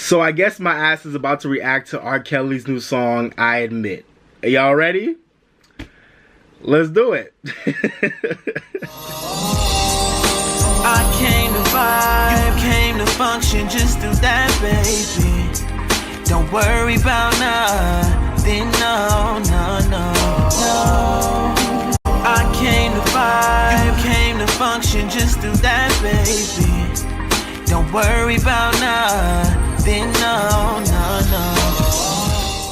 So I guess my ass is about to react to R. Kelly's new song, I Admit. Are y'all ready? Let's do it. I came to vibe, you came to function, just do that, baby. Don't worry about nothing, no, no, no, no. I came to vibe, you came to function, just do that, baby. Don't worry about nothing, no, no, no.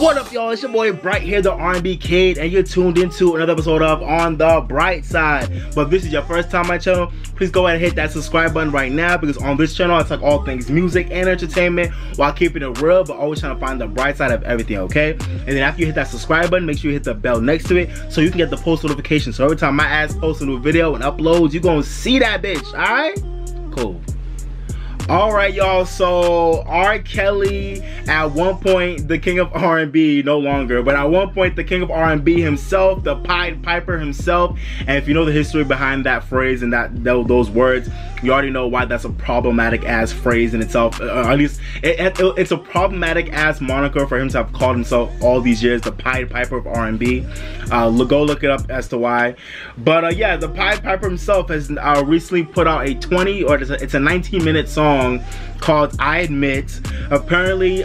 What up, y'all? It's your boy Bright here, the R&B Kid, and you're tuned into another episode of On the Bright Side. But if this is your first time on my channel, please go ahead and hit that subscribe button right now, because on this channel I talk all things music and entertainment while keeping it real, but always trying to find the bright side of everything, okay? And then after you hit that subscribe button, make sure you hit the bell next to it so you can get the post notification. So every time my ass posts a new video and uploads, you're gonna see that bitch, alright? Cool. Alright, y'all, so R. Kelly, at one point the king of R&B, no longer, but at one point the king of R&B himself, the Pied Piper himself. And if you know the history behind that phrase and those words, you already know why that's a problematic ass phrase in itself. At least it's a problematic ass moniker for him to have called himself all these years the Pied Piper of R&B. Go look it up as to why. But yeah, the Pied Piper himself has recently put out it's a 19-minute song called I Admit, apparently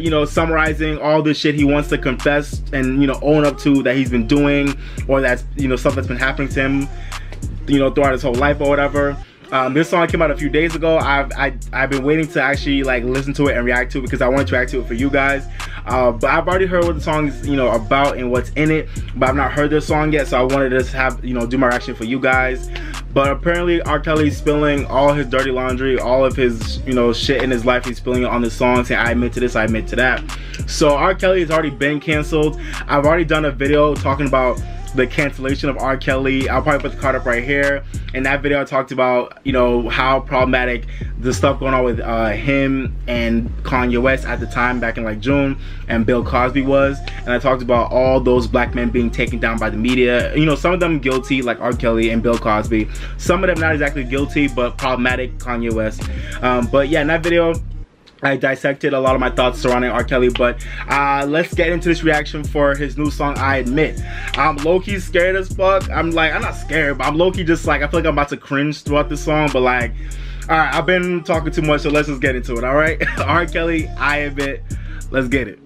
you know, summarizing all the shit he wants to confess and, you know, own up to that he's been doing, or that's, you know, stuff that's been happening to him, you know, throughout his whole life or whatever. This song came out a few days ago. I've been waiting to actually like listen to it and react to it because I wanted to react to it for you guys. But I've already heard what the song is, you know, about and what's in it, but I've not heard this song yet, so I wanted to have, you know, do my reaction for you guys. But apparently R. Kelly's spilling all his dirty laundry, all of his, you know, shit in his life. He's spilling it on this song, saying I admit to this, I admit to that. So R. Kelly has already been canceled. I've already done a video talking about the cancellation of R. Kelly. I'll probably put the card up right here. In that video I talked about, you know, how problematic the stuff going on with him and Kanye West at the time back in like June, and Bill Cosby was. And I talked about all those black men being taken down by the media. You know, some of them guilty like R. Kelly and Bill Cosby. Some of them not exactly guilty, but problematic, Kanye West. But yeah, in that video I dissected a lot of my thoughts surrounding R. Kelly, but let's get into this reaction for his new song, I Admit. I'm low-key scared as fuck. I'm not scared, but I'm low-key just like, I feel like I'm about to cringe throughout this song, but like, alright, I've been talking too much, so let's just get into it, alright? R. Kelly, I Admit, let's get it.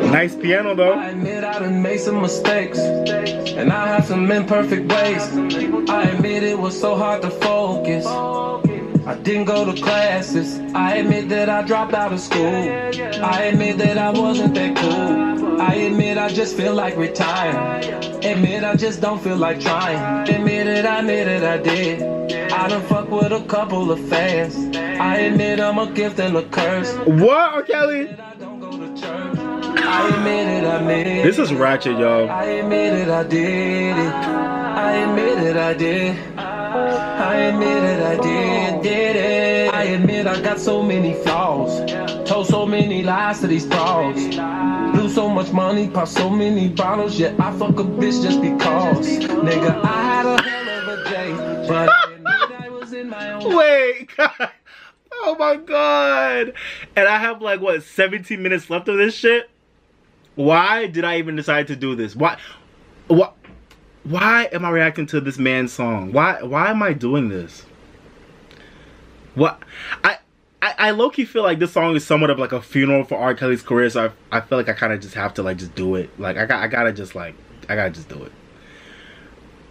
Nice piano though. I admit I done made some mistakes, and I have some imperfect ways. I admit it was so hard to focus. I didn't go to classes. I admit that I dropped out of school. I admit that I wasn't that cool. I admit I just feel like retiring. Admit I just don't feel like trying. Admit it, I did. I done fuck with a couple of fans. I admit I'm a gift and a curse. What, R. Kelly? I admit it, I made it. This is ratchet, y'all. I admit it, I did it. I admit it, I did. I admit it, I did it. I admit I got so many flaws. Told so many lies to these frauds. Blew so much money, popped so many bottles. Yeah, I fuck a bitch just because. Nigga, I had a hell of a day, but I admit I was in my own. Wait, God. Oh my God. And I have like, what, 17 minutes left of this shit? Why did I even decide to do this? Why am I reacting to this man's song? Why am I doing this? What? I low-key feel like this song is somewhat of like a funeral for R. Kelly's career, so I feel like I kind of just have to like just do it. Like I gotta just do it.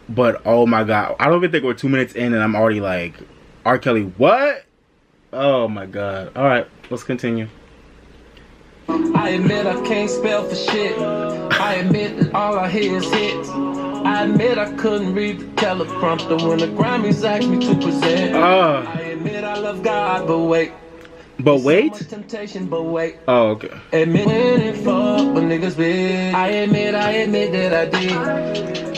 But oh my God, I don't even think we're 2 minutes in and I'm already like, R. Kelly, what? Oh my God. All right, let's continue. I admit I can't spell for shit. I admit that all I hear is hits. I admit I couldn't read the teleprompter when the Grammys asked me to present. I admit I love God, but wait. But wait? Temptation, but wait. Oh, okay. Admit when it fuck when niggas big. I admit that I did.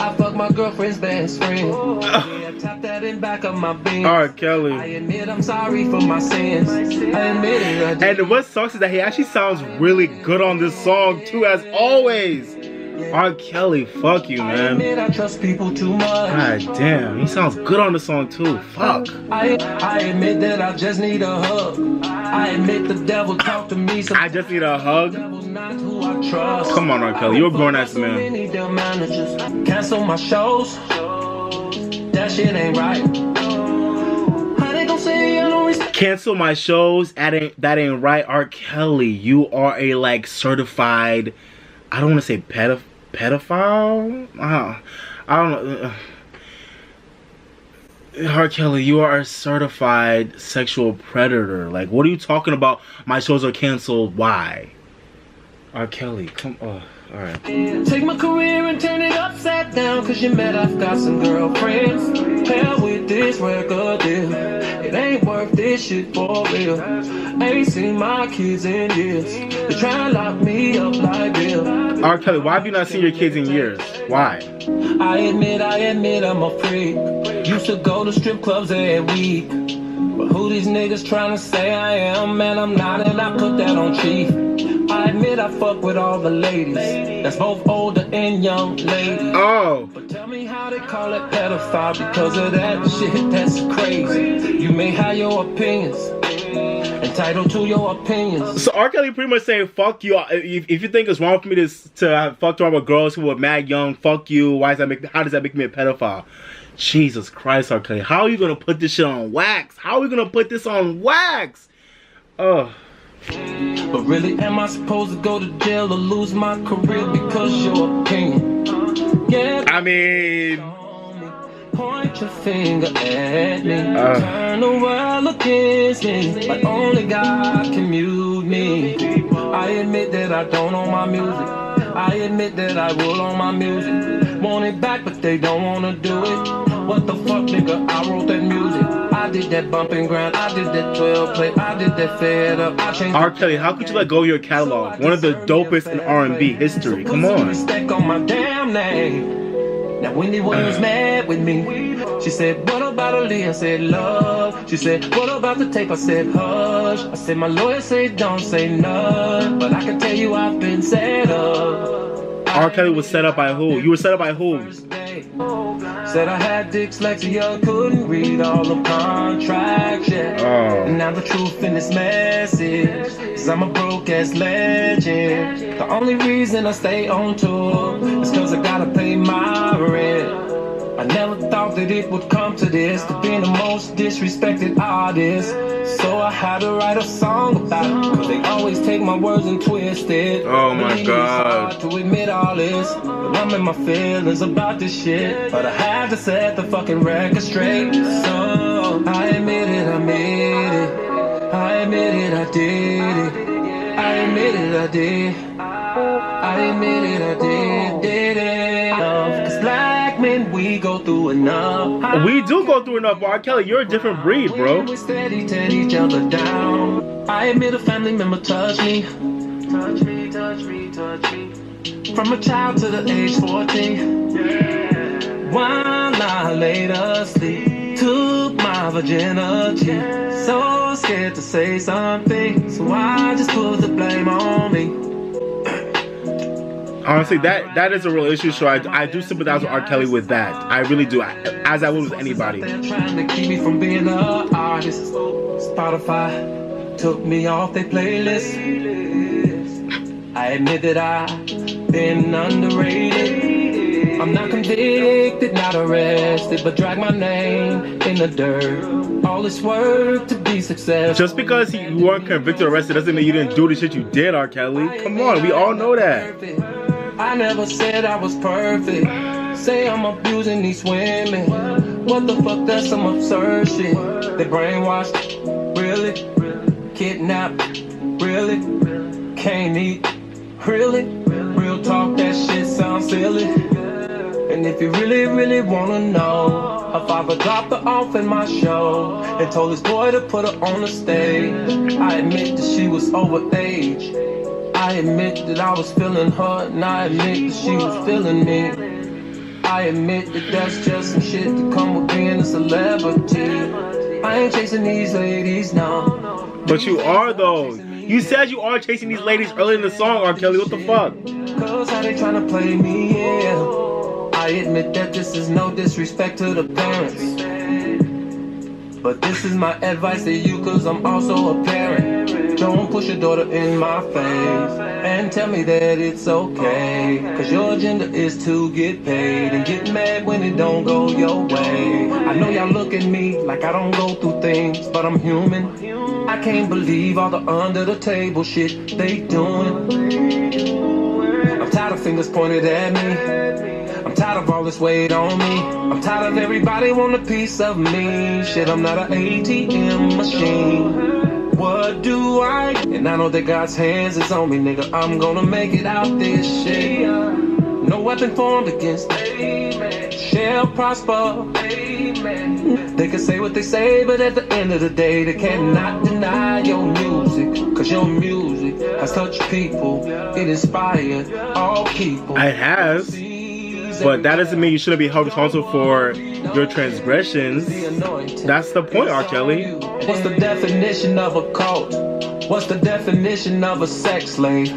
I fucked my girlfriend's best friend. Yeah, I tapped that in back of my beam. R. Kelly. I admit I'm sorry for my sins. I admit it, I did. And what sucks is that he actually sounds really good on this song too, as always. R. Kelly, fuck you, I man. admit I trust people too much. God damn, he sounds good on the song too. Fuck. I admit that I just need a hug. I admit the devil talk to me. I just need a hug. Devil's not who I trust. Come on, R. Kelly, you're a grown ass So man. many damn managers cancel my shows. That shit ain't right. How they gon' say I don't respect? Cancel my shows. That ain't right. R. Kelly, you are a like certified. I don't want to say pedophile. I don't know. R. Kelly, you are a certified sexual predator. Like, what are you talking about? My shows are canceled. Why? R. Kelly, come on. Alright. Take my career and turn it upside down. Cause you met I've got some girlfriends. Hell with this record deal. It ain't worth this shit for real. Ain't seen my kids in years. They try to lock me up like Bill. R. Kelly, why have you not seen your kids in years? Why? I admit I'm a freak. Used to go to strip clubs every week. But who these niggas trying to say I am? Man, I'm not, and I put that on chief. I admit I fuck with all the ladies. That's both older and young ladies. Oh. But tell me how they call it pedophile because of that shit. That's crazy. You may have your opinions. Entitled to your opinions. So R. Kelly pretty much saying, fuck you. If you think it's wrong for me to have fucked around with girls who were mad young, fuck you. How does that make me a pedophile? Jesus Christ, R. Kelly. How are you going to put this shit on wax? How are we going to put this on wax? Oh. But really, am I supposed to go to jail or lose my career because your opinion? Yeah. I mean... Point your finger at me. Turn the world against me. Like only God can mute me. I admit that I don't own my music. I admit that I will own my music. Want it back, but they don't wanna do it. What the fuck, nigga? I wrote that music. I did that bump and grind. I did that 12 play. I did that fed up. I changed. R. Kelly, how could you let go of your catalog? One of the dopest in R&B history. Come on. Respect on my damn name. Now Wendy was mad with me. She said, what about Aaliyah? I said, love. She said, what about the tape? I said, hush. I said, my lawyer said, don't say none. But I can tell you I've been set up. R. Kelly was set up by who? You were set up by who? Said I had dyslexia, couldn't read all the contracts, yeah. Oh. And now the truth in this message is I'm a broke ass legend. The only reason I stay on tour is cause I gotta pay my rent. I never thought that it would come to this, to being the most disrespected artist. So I had to write a song about it, cause they always take my words and twist it. Oh my Really, God. it's hard to admit all this, but I'm in my feelings about this shit. But I had to set the fucking record straight. So I admit it, I made it. I admit it, I did it. I admit it, I did. I admit it, I did it. Cause black men, we go through enough. We do go through enough, R. Kelly. You're a different breed, bro. We steady tear each other down. I admit a family member touched me. Touch me, touch me, touch me. From a child to the age 14. While I laid asleep, took my virginity. So scared to say something, so I just put the blame on me. Honestly, that is a real issue, so I do sympathize with R. Kelly with that. I really do, as I would with anybody. They're trying to keep me from being an artist. Spotify took me off their playlist. I admit that I've been underrated. I'm not convicted, not arrested, but drag my name in the dirt. All this work to be successful. Just because you weren't convicted or arrested doesn't mean you didn't do the shit you did, R. Kelly. Come on, we all know that. I never said I was perfect. Say I'm abusing these women. What the fuck, that's some absurd shit. They brainwashed, really? Kidnapped, really? Can't eat, really? Real talk, that shit sounds silly. And if you really, really wanna know, her father dropped her off in my show and told his boy to put her on the stage. I admit that she was overage. I admit that I was feeling her, and I admit that she was feeling me. I admit that that's just some shit that come with being a celebrity. I ain't chasing these ladies, no. But you are, though. You said you are chasing these ladies early in the song, R. Kelly. What the fuck? Cause how they tryna play me, yeah. I admit that this is no disrespect to the parents, but this is my advice to you, cause I'm also a parent. Don't push your daughter in my face and tell me that it's okay, cause your agenda is to get paid and get mad when it don't go your way. I know y'all look at me like I don't go through things, but I'm human. I can't believe all the under the table shit they doing. I'm tired of fingers pointed at me. I'm tired of all this weight on me. I'm tired of everybody want a piece of me. Shit, I'm not an ATM machine. What do I? And I know that God's hands is on me, nigga. I'm gonna make it out this shit. No weapon formed against me shall prosper. They can say what they say, but at the end of the day, they cannot deny your music. Cause your music has touched people. It inspired all people. It has. But that doesn't mean you shouldn't be held responsible for your transgressions. That's the point, R. Kelly. What's the definition of a cult? What's the definition of a sex slave?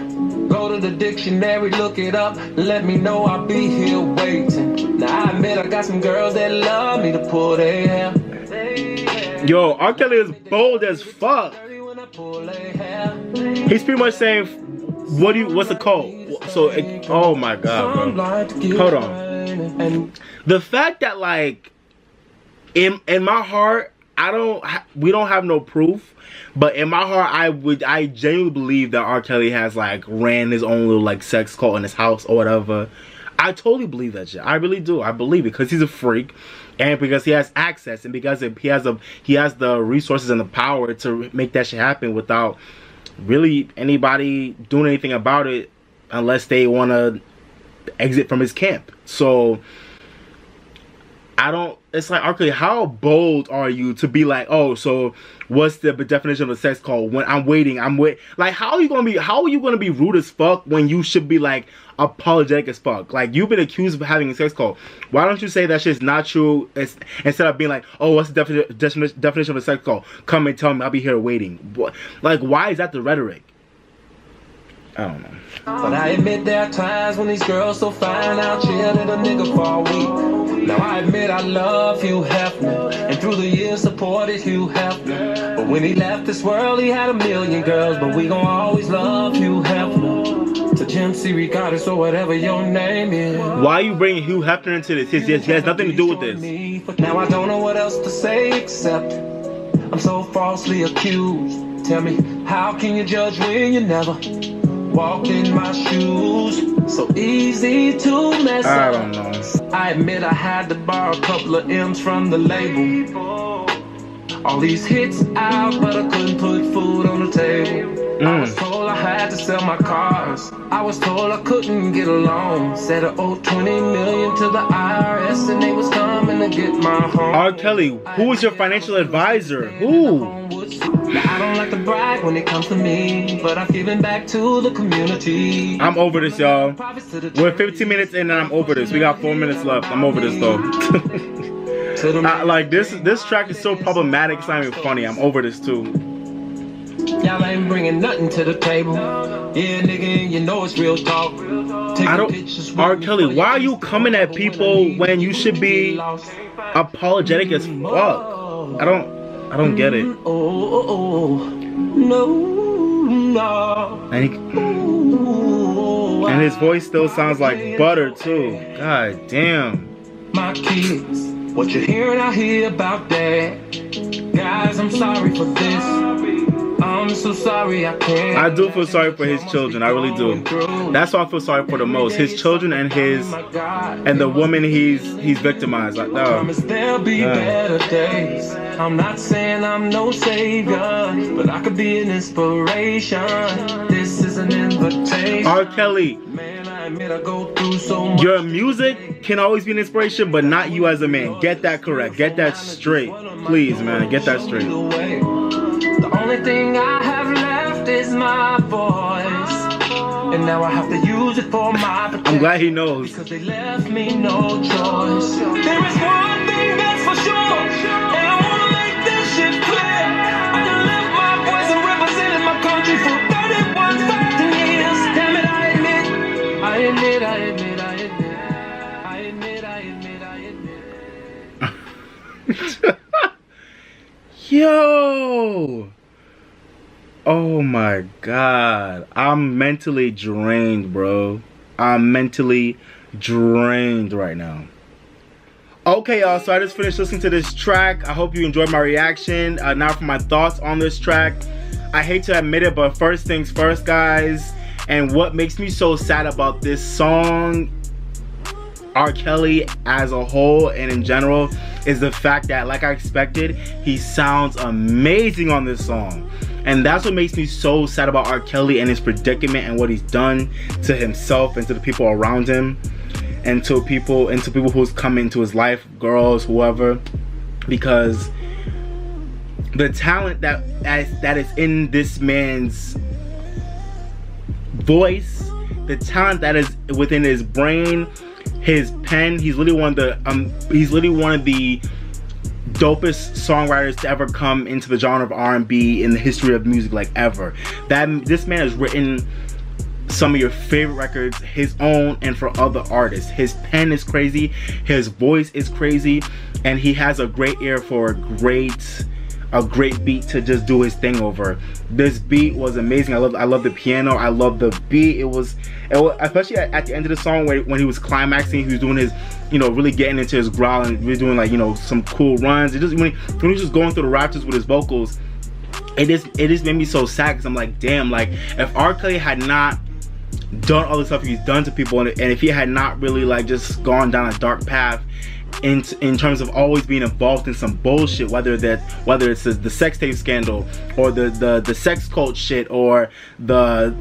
Go to the dictionary, look it up. Let me know, I'll be here waiting. Now I admit I got some girls that love me to pull their hair. Yo, R. Kelly is bold as fuck. He's pretty much saying, what's a cult? So, oh my god, bro. Hold on. The fact that, like, in my heart, we don't have no proof, but in my heart, I genuinely believe that R. Kelly has, like, ran his own little, like, sex cult in his house or whatever. I totally believe that shit. I really do. I believe it because he's a freak, and because he has access, and because he has the resources and the power to make that shit happen without really anybody doing anything about it, unless they want to exit from his camp. So it's like, okay, how bold are you to be like, oh, so what's the definition of a sex call? When I'm waiting, like, how are you gonna be rude as fuck when you should be, like, apologetic as fuck? Like, you've been accused of having a sex call. Why don't you say that shit's not true, instead of being like, oh, what's the definition of a sex call? Come and tell me, I'll be here waiting. Like, why is that the rhetoric? I don't know. But I admit there are times when these girls so fine out chilling a nigga for a week. Now I admit I love Hugh Hefner, and through the years supported Hugh Hefner. But when he left this world, he had a million girls, but we gon' always love Hugh Hefner. To Jim C. regardless or whatever your name is. Why are you bringing Hugh Hefner into this? He has nothing to do with this. Now I don't know what else to say except I'm so falsely accused. Tell me, how can you judge when you never walked in my shoes? So easy to mess up. I don't know. I admit I had to borrow a couple of M's from the label. All these hits out, but I couldn't put food on the table. I was told I had to sell my cars. I was told I couldn't get a loan. Said I owed $20 million to the IRS, and they was coming to get my home. R. Kelly, who is your financial advisor? Who? I don't like to brag when it comes to me, but I've given back to the community. I'm over this, y'all. We're 15 minutes in and I'm over this. We got 4 minutes left. I'm over this, though. Like, this track is so problematic, it's not even funny. I'm over this, too. Y'all ain't bringing nothing to the table. Yeah, nigga, you know it's real talk. R. Kelly, why are you coming at people when you should be apologetic as fuck? I don't get it. And his voice still sounds like butter too. God damn. My kids, what you're hearing out here about that? Guys, I'm sorry for this. I'm so sorry I can't. I do feel sorry for his children. I really do. That's what I feel sorry for the most. His children and the woman he's victimized. Like, there'll be better days. I'm not saying I'm no savior, but I could be an inspiration. This is an invitation. R. Kelly, Man, I admit I go through so much. Your music can always be an inspiration, but not you as a man. Get that correct. Get that straight. Please, man. Get that straight. The only thing I have left is my voice, and now I have to use it for my protection. I'm glad he knows. Because they left me no choice. There is one thing that's for sure, and I wanna make this shit clear. I done left my voice and represented my country for Yo! Oh my god. I'm mentally drained, bro. I'm mentally drained right now. Okay, y'all, so I just finished listening to this track. I hope you enjoyed my reaction. Now for my thoughts on this track. I hate to admit it, but first things first, guys. And what makes me so sad about this song, R. Kelly as a whole and in general, is the fact that, like I expected, he sounds amazing on this song. And that's what makes me so sad about R. Kelly and his predicament and what he's done to himself and to the people around him, and to people who's come into his life, girls, whoever, because the talent that is in this man's voice, the talent that is within his brain, his pen, he's literally one of the dopest songwriters to ever come into the genre of R&B in the history of music, like ever. This man has written some of your favorite records, his own and for other artists. His pen is crazy, his voice is crazy, and he has a great ear for a great beat to just do his thing over. This beat was amazing. I love the piano. I love the beat. It was especially at the end of the song when he was climaxing, he was doing his, really getting into his growl and really doing like, some cool runs. It just when he was just going through the raptures with his vocals, it just made me so sad, because I'm like, damn, like if R. Kelly had not done all the stuff he's done to people, and if he had not really like just gone down a dark path in terms of always being involved in some bullshit, whether it's the sex tape scandal or the sex cult shit, or the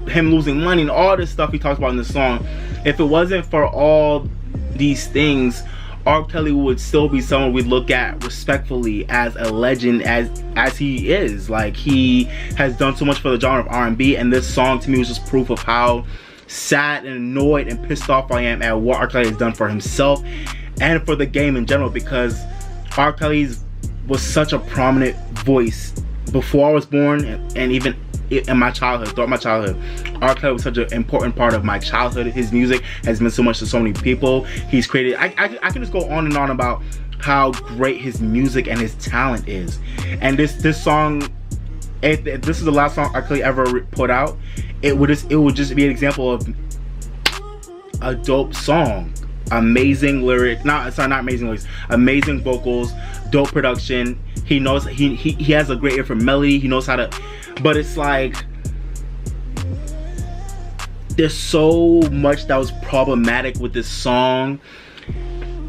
him losing money and all this stuff he talks about in the song, if it wasn't for all these things, R. Kelly would still be someone we'd look at respectfully as a legend, as he is. Like, he has done so much for the genre of R&B, and this song to me was just proof of how sad and annoyed and pissed off I am at what R. Kelly has done for himself and for the game in general, because R. Kelly was such a prominent voice before I was born, and even in my childhood, throughout my childhood. R. Kelly was such an important part of my childhood. His music has meant so much to so many people. He's created, I can just go on and on about how great his music and his talent is. And this song, if this is the last song R. Kelly ever put out, it would just be an example of a dope song. Amazing lyric, not amazing lyrics, amazing vocals, dope production. He knows, he has a great ear for melody. He knows how to, but it's like there's so much that was problematic with this song.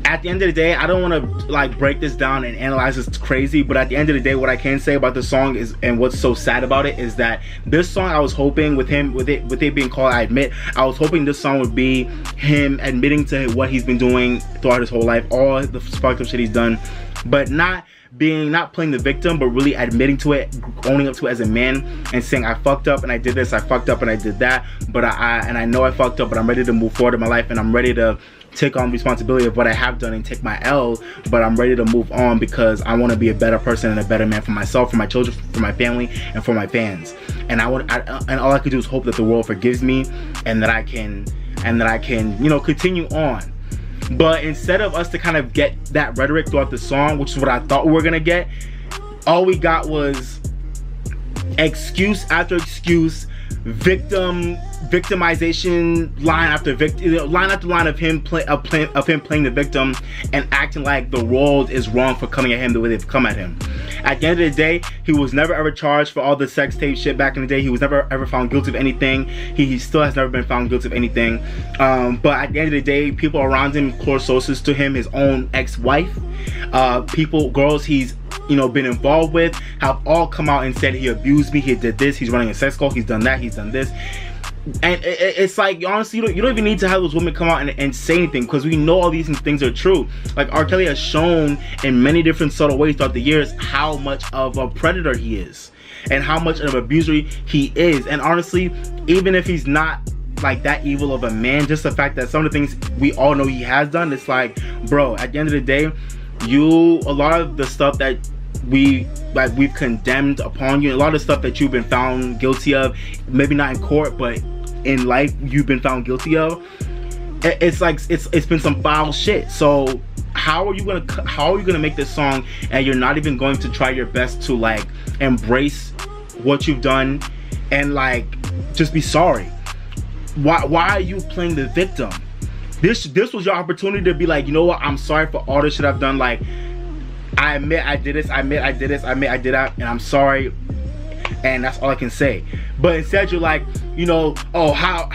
At the end of the day, I don't want to like break this down and analyze this crazy, but at the end of the day, what I can say about this song is, and what's so sad about it, is that this song, I was hoping with it being called I Admit, I was hoping this song would be him admitting to what he's been doing throughout his whole life, all the fucked up shit he's done, but not playing the victim, but really admitting to it, owning up to it as a man, and saying, I fucked up and I did this, I fucked up and I did that, but I know I fucked up, but I'm ready to move forward in my life, and I'm ready to take on responsibility of what I have done and take my L, but I'm ready to move on because I want to be a better person and a better man for myself, for my children, for my family, and for my fans. And and all I could do is hope that the world forgives me, and that I can continue on. But instead of us to kind of get that rhetoric throughout the song, which is what I thought we were gonna get, all we got was excuse after excuse, victimization, line after line of him playing the victim and acting like the world is wrong for coming at him the way they've come at him. At the end of the day, he was never ever charged for all the sex tape shit back in the day. He was never ever found guilty of anything. He still has never been found guilty of anything. But at the end of the day, people around him, close sources to him, his own ex-wife, girls he's been involved with, have all come out and said he abused me, he did this, he's running a sex cult, he's done that, he's done this. And it's like, honestly, you don't even need to have those women come out and say anything, because we know all these things are true. Like, R. Kelly has shown in many different subtle ways throughout the years how much of a predator he is and how much of an abuser he is. And honestly, even if he's not like that evil of a man, just the fact that some of the things we all know he has done, it's like, bro, at the end of the day, a lot of the stuff that we've condemned upon you, a lot of stuff that you've been found guilty of, maybe not in court, but in life you've been found guilty of, it's like it's been some foul shit. So how are you gonna make this song and you're not even going to try your best to like embrace what you've done and like just be sorry? Why are you playing the victim? This was your opportunity to be like, you know what, I'm sorry for all the shit I've done. Like, I admit I did this, I admit I did that, and I'm sorry, and that's all I can say. But instead you're like, you know, oh, how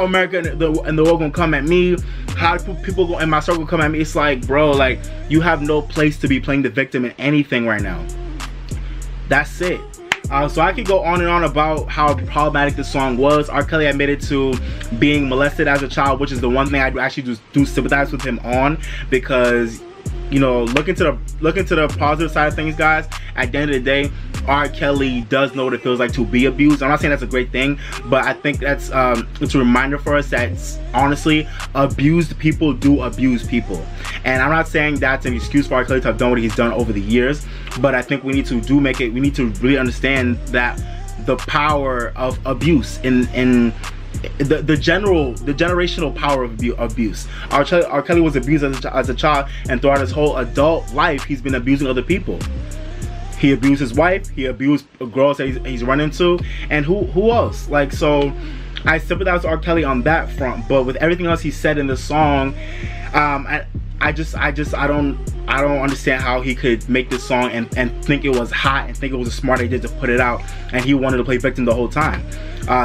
America and the world gonna come at me, how people in my circle come at me. It's like, bro, like, you have no place to be playing the victim in anything right now. That's it. So I could go on and on about how problematic this song was. R. Kelly admitted to being molested as a child, which is the one thing I actually do sympathize with him on, because, you know, look into the positive side of things, guys. At the end of the day, R. Kelly does know what it feels like to be abused. I'm not saying that's a great thing, but I think that's it's a reminder for us that, honestly, abused people do abuse people. And I'm not saying that's an excuse for R. Kelly to have done what he's done over the years, but I think we need to we need to really understand that the power of abuse in the generational power of abuse. R. Kelly was abused as a child, and throughout his whole adult life, he's been abusing other people. He abused his wife, he abused girls that he's run into, and who else? Like, so I sympathize with R. Kelly on that front, but with everything else he said in the song, I don't understand how he could make this song and think it was hot and think it was a smart idea to put it out, and he wanted to play victim the whole time.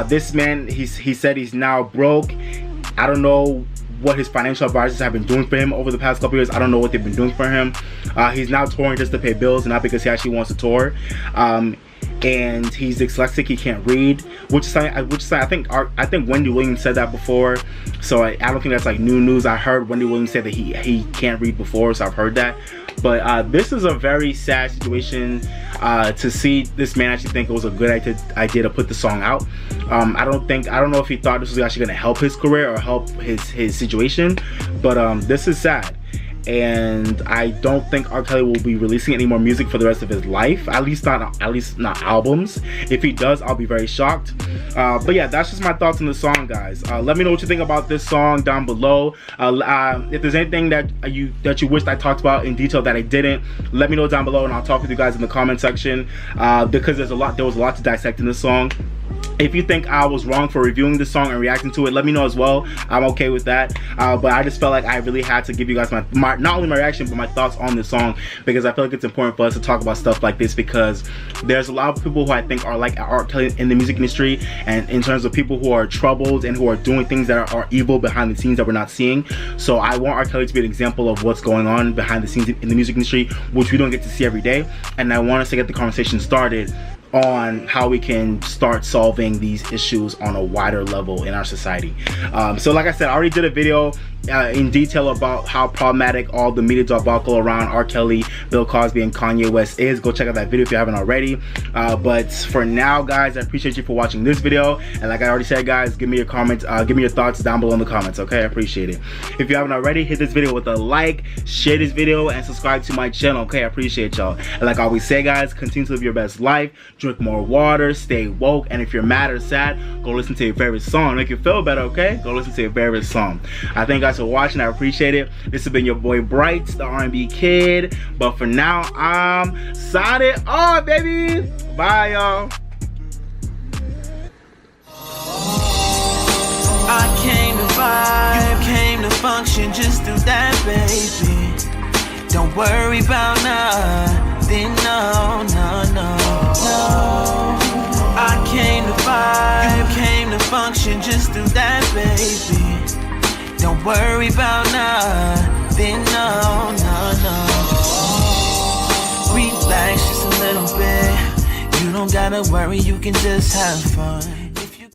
This man, he said he's now broke. I don't know what his financial advisors have been doing for him over the past couple years. I don't know what they've been doing for him. He's now touring just to pay bills, and not because he actually wants to tour. And he's dyslexic, he can't read, which is I think Wendy Williams said that before, so I don't think that's like new news. I heard Wendy Williams say that he can't read before, so I've heard that. But this is a very sad situation to see this man actually think it was a good idea to put the song out. I don't know if he thought this was actually going to help his career or help his situation, but this is sad. And I don't think R. Kelly will be releasing any more music for the rest of his life, at least not albums. If he does, I'll be very shocked. But yeah, that's just my thoughts on the song, guys. Let me know what you think about this song down below. If there's anything that you wished I talked about in detail that I didn't, let me know down below, and I'll talk with you guys in the comment section, because there was a lot to dissect in this song. If you think I was wrong for reviewing this song and reacting to it, let me know as well. I'm okay with that. But I just felt like I really had to give you guys my not only my reaction, but my thoughts on this song, because I feel like it's important for us to talk about stuff like this, because there's a lot of people who I think are like R. Kelly in the music industry, and in terms of people who are troubled and who are doing things that are evil behind the scenes that we're not seeing. So I want R. Kelly to be an example of what's going on behind the scenes in the music industry, which we don't get to see every day. And I want us to get the conversation started on how we can start solving these issues on a wider level in our society. So like I said, I already did a video in detail about how problematic all the media debacle around R. Kelly, Bill Cosby, and Kanye West is. Go check out that video if you haven't already. But for now, guys, I appreciate you for watching this video. And like I already said, guys, give me your comments, give me your thoughts down below in the comments, okay? I appreciate it. If you haven't already, hit this video with a like, share this video, and subscribe to my channel, okay? I appreciate y'all. And like I always say, guys, continue to live your best life, drink more water, stay woke, and if you're mad or sad, go listen to your favorite song. Make you feel better, okay? Go listen to your favorite song. I thank you guys for watching. I appreciate it. This has been your boy Bright, the R&B kid. But for now, I'm signing off, baby. Bye, y'all. I came to vibe, you came to function, just do that, baby. Don't worry about nothing, no, no, no, no. I came to vibe, you came to function, just do that, baby. Don't worry about nothing, no, no, no. Relax just a little bit. You don't gotta worry, you can just have fun.